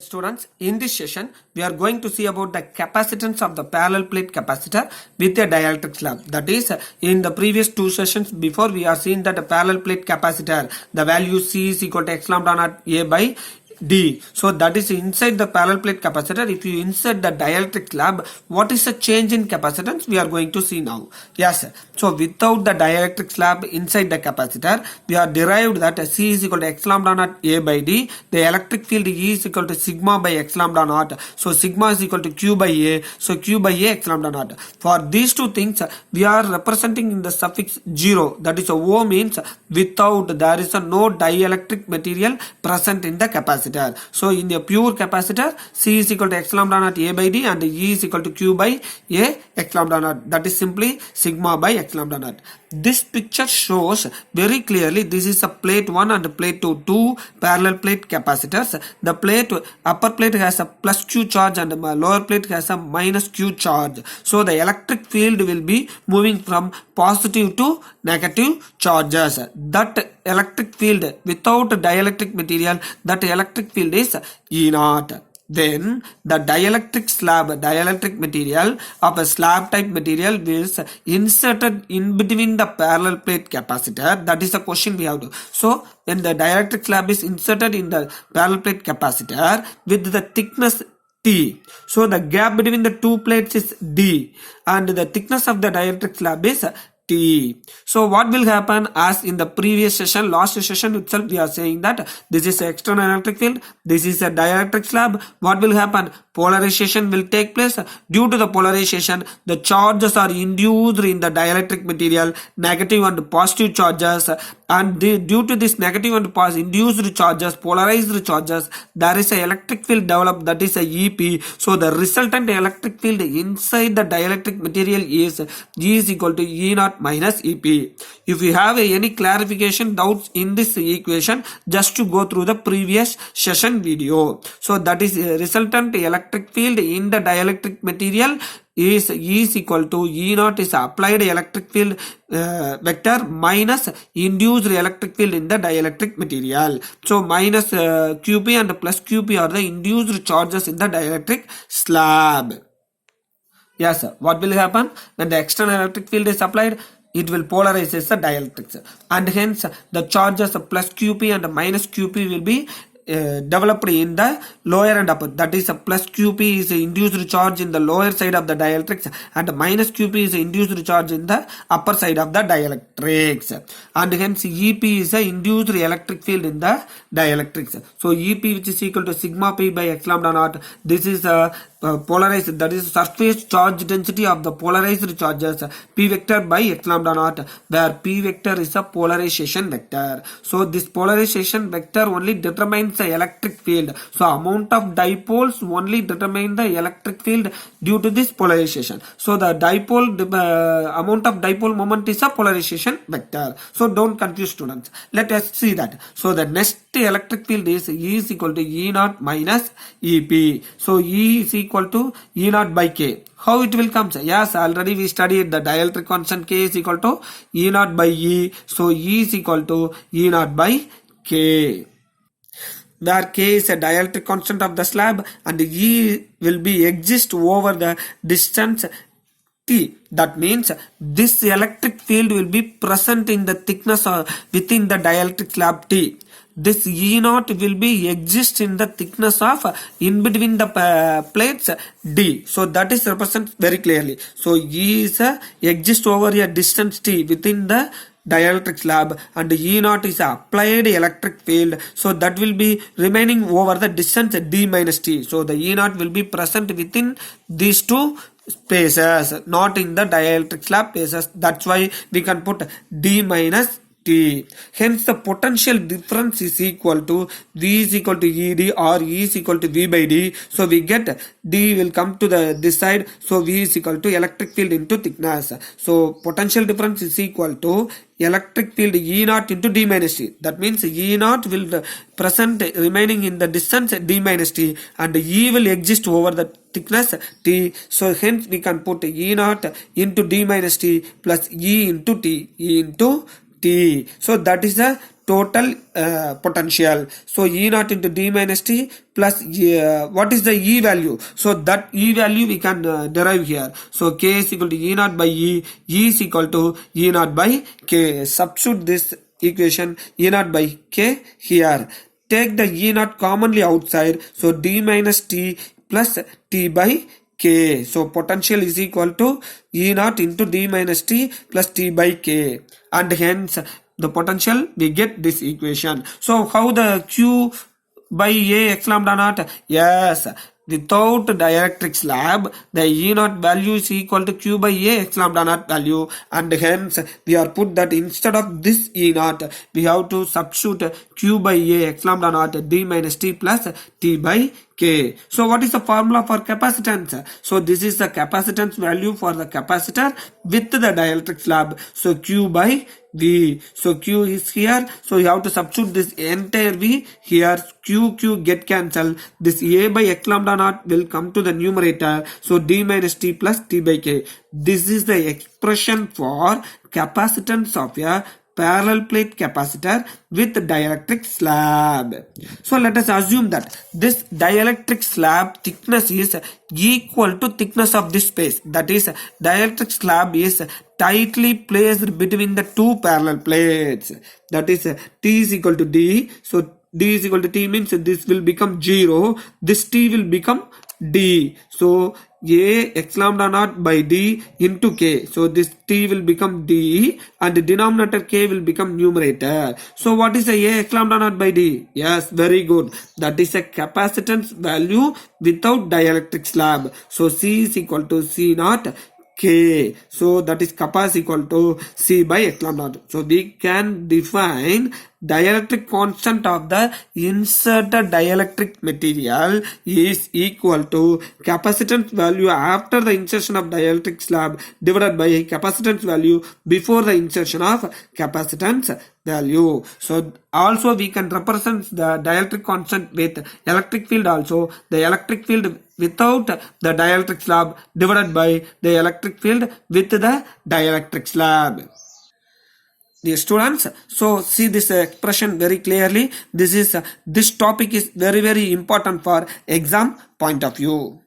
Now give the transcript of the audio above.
Students, in this session, we are going to see about the capacitance of the parallel plate capacitor with a dielectric slab. That is, in the previous two sessions before, we are seeing that the parallel plate capacitor, the value C is equal to x lambda naught A by D. So that is inside the parallel plate capacitor. If you insert the dielectric slab, what is the change in capacitance? We are going to see now. Yes. So without the dielectric slab inside the capacitor, we are derived that C is equal to x lambda naught A by D. The electric field E is equal to sigma by x lambda naught. So sigma is equal to Q by A. So Q by A x lambda naught. For these two things, we are representing in the suffix 0. That is O means without, there is no dielectric material present in the capacitor. So in a pure capacitor, C is equal to x lambda naught A by D and E is equal to Q by A x lambda naught. That is simply sigma by x lambda naught. This picture shows very clearly this is a plate 1 and plate 2, two parallel plate capacitors. The plate, upper plate has a plus Q charge and lower plate has a minus Q charge. So the electric field will be moving from positive to negative charges. That electric field without dielectric material, that electric field is E naught. Then the dielectric material of a slab type material is inserted in between the parallel plate capacitor. That is the question we have to. So when the dielectric slab is inserted in the parallel plate capacitor with the thickness T, so the gap between the two plates is D and the thickness of the dielectric slab is T. So what will happen, as in the previous session, last session itself, we are saying that this is an external electric field, this is a dielectric slab. What will happen? Polarization will take place. Due to the polarization, the charges are induced in the dielectric material, negative and positive charges, and due to this negative and positive induced charges, polarized charges, there is an electric field developed, that is a EP. So the resultant electric field inside the dielectric material is G is equal to E naught minus EP. If you have any clarification doubts in this equation, just to go through the previous session video. So that is resultant electric field in the dielectric material is E is equal to E naught is applied electric field vector minus induced electric field in the dielectric material. So minus QP and plus QP are the induced charges in the dielectric slab. Yes, what will happen when the external electric field is applied? It will polarize the dielectrics, and hence the charges plus QP and minus QP will be developed in the lower and upper. That is, plus QP is induced charge in the lower side of the dielectrics and minus QP is induced charge in the upper side of the dielectrics, and hence EP is the induced electric field in the dielectrics. So EP, which is equal to sigma P by x lambda naught, this is polarized, that is surface charge density of the polarized charges, P vector by x lambda naught, where P vector is a polarization vector. So this polarization vector only determines the electric field. So amount of dipoles only determine the electric field due to this polarization. So the dipole amount of dipole moment is a polarization vector. So don't confuse, students. Let us see that. So the next electric field is E is equal to E naught minus EP. So E is equal to E naught by K. How it will come? Yes, already we studied the dielectric constant K is equal to E naught by E. So E is equal to E naught by K, where K is a dielectric constant of the slab and E will be exist over the distance T. That means this electric field will be present in the thickness within the dielectric slab T. This E naught will be exist in the thickness of in between the plates D. So that is represented very clearly. So E is exist over a distance T within the dielectric slab and E naught is applied electric field. So that will be remaining over the distance D minus T. So the E naught will be present within these two spaces, not in the dielectric slab spaces. That's why we can put D minus T. Hence the potential difference is equal to V is equal to ED or E is equal to V by D. So we get D will come to this side. So V is equal to electric field into thickness. So potential difference is equal to electric field E naught into D minus T. That means E naught will present remaining in the distance D minus T and E will exist over the thickness T. So hence we can put E naught into D minus T plus E into T, E into T. So that is the total potential. So E naught into D minus T plus what is the E value? So that E value we can derive here. So K is equal to E naught by E. E is equal to E naught by K. Substitute this equation E naught by K here. Take the E naught commonly outside. So D minus T plus T by K. So potential is equal to E naught into D minus T plus T by K. And hence the potential we get this equation. So how the Q by A x lambda naught? Yes, without dielectric slab, the E naught value is equal to Q by A x lambda naught value, and hence we are put that instead of this E naught, we have to substitute Q by A x lambda naught D minus T plus T by K. So what is the formula for capacitance? So this is the capacitance value for the capacitor with the dielectric slab. So Q by V. So Q is here. So you have to substitute this entire V here. Q get cancelled. This A by x lambda naught will come to the numerator. So D minus T plus T by K. This is the expression for capacitance of a parallel plate capacitor with dielectric slab. So let us assume that this dielectric slab thickness is equal to thickness of this space. That is, dielectric slab is tightly placed between the two parallel plates. That is, T is equal to D. So D is equal to T means this will become 0. This T will become D. So A x lambda naught by D into K. So this T will become D and the denominator K will become numerator. So what is a x lambda naught by D? Yes, very good. That is a capacitance value without dielectric slab. So C is equal to C naught K. So that is kappa is equal to C by x lambda naught. So we can define dielectric constant of the inserted dielectric material is equal to capacitance value after the insertion of dielectric slab divided by capacitance value before the insertion of capacitance value. So also we can represent the dielectric constant with electric field also. The electric field without the dielectric slab divided by the electric field with the dielectric slab. Dear students, so see this expression very clearly. This topic is very important for exam point of view.